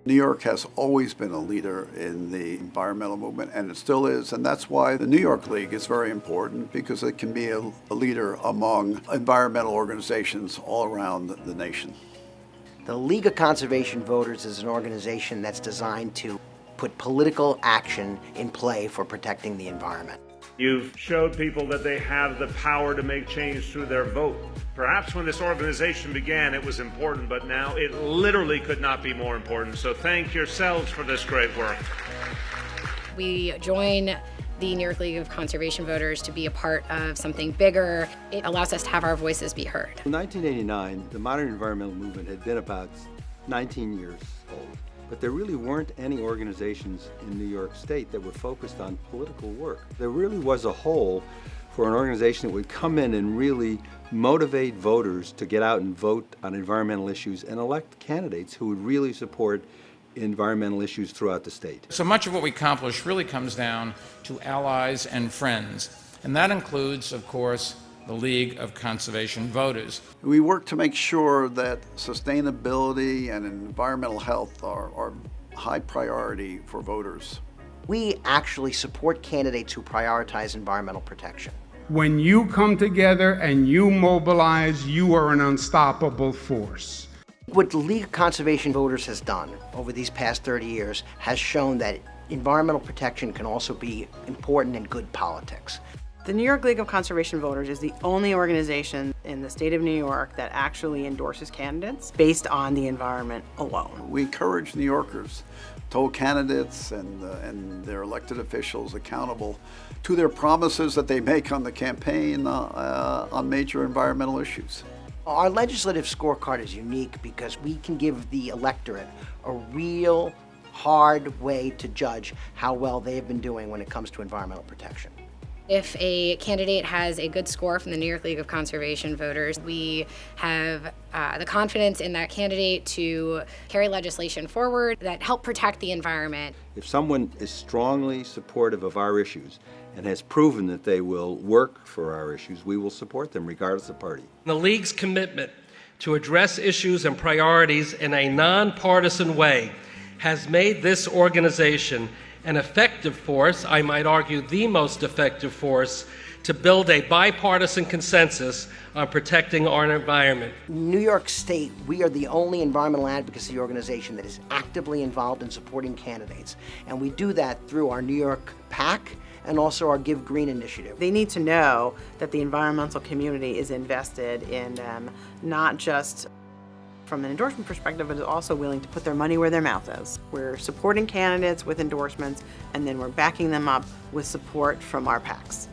New York has always been a leader in the environmental movement, and it still is, and that's why the New York League is very important, because it can be a leader among environmental organizations all around the nation. The League of Conservation Voters is an organization that's designed to put political action in play for protecting the environment. You've showed people that they have the power to make change through their vote. Perhaps when this organization began, it was important, but now it literally could not be more important. So thank yourselves for this great work. We join the New York League of Conservation Voters to be a part of something bigger. It allows us to have our voices be heard. In 1989, the modern environmental movement had been about 19 years old. But there really weren't any organizations in New York State that were focused on political work. There really was a hole for an organization that would come in and really motivate voters to get out and vote on environmental issues and elect candidates who would really support environmental issues throughout the state. So much of what we accomplish really comes down to allies and friends, and that includes, of course, the League of Conservation Voters. We work to make sure that sustainability and environmental health are high priority for voters. We actually support candidates who prioritize environmental protection. When you come together and you mobilize, you are an unstoppable force. What the League of Conservation Voters has done over these past 30 years has shown that environmental protection can also be important in good politics. The New York League of Conservation Voters is the only organization in the state of New York that actually endorses candidates based on the environment alone. We encourage New Yorkers to hold candidates and their elected officials accountable to their promises that they make on the campaign on major environmental issues. Our legislative scorecard is unique because we can give the electorate a real hard way to judge how well they have been doing when it comes to environmental protection. If a candidate has a good score from the New York League of Conservation Voters, we have the confidence in that candidate to carry legislation forward that help protect the environment. If someone is strongly supportive of our issues and has proven that they will work for our issues, we will support them regardless of party. The League's commitment to address issues and priorities in a nonpartisan way has made this organization an effective force, I might argue the most effective force, to build a bipartisan consensus on protecting our environment. New York State, we are the only environmental advocacy organization that is actively involved in supporting candidates. And we do that through our New York PAC and also our Give Green initiative. They need to know that the environmental community is invested in them, not just from an endorsement perspective, but is also willing to put their money where their mouth is. We're supporting candidates with endorsements, and then we're backing them up with support from our PACs.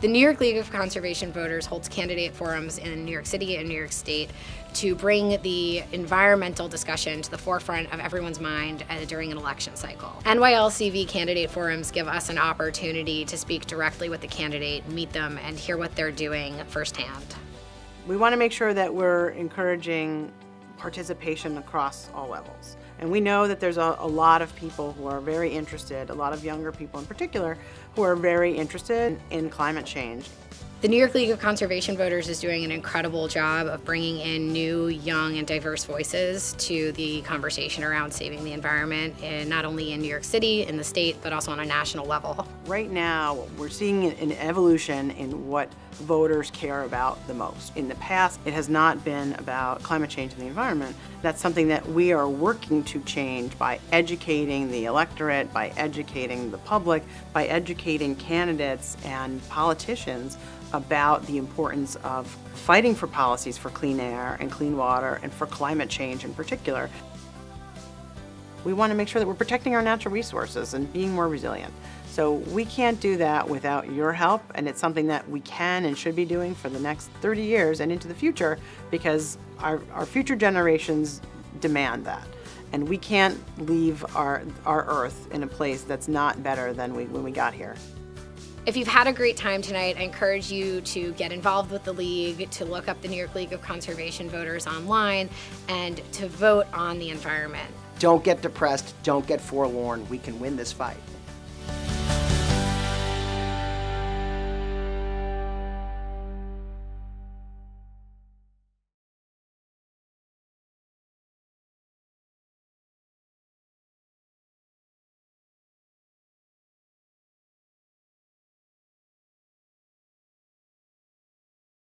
The New York League of Conservation Voters holds candidate forums in New York City and New York State to bring the environmental discussion to the forefront of everyone's mind during an election cycle. NYLCV candidate forums give us an opportunity to speak directly with the candidate, meet them, and hear what they're doing firsthand. We want to make sure that we're encouraging participation across all levels. And we know that there's a lot of people who are very interested, a lot of younger people in particular, who are very interested in climate change. The New York League of Conservation Voters is doing an incredible job of bringing in new, young, and diverse voices to the conversation around saving the environment, and not only in New York City, in the state, but also on a national level. Right now, we're seeing an evolution in what voters care about the most. In the past, it has not been about climate change and the environment. That's something that we are working to change by educating the electorate, by educating the public, by educating candidates and politicians about the importance of fighting for policies for clean air and clean water and for climate change in particular. We want to make sure that we're protecting our natural resources and being more resilient. So we can't do that without your help, and it's something that we can and should be doing for the next 30 years and into the future, because our future generations demand that. And we can't leave our Earth in a place that's not better than when we got here. If you've had a great time tonight, I encourage you to get involved with the League, to look up the New York League of Conservation Voters online, and to vote on the environment. Don't get depressed, don't get forlorn. We can win this fight.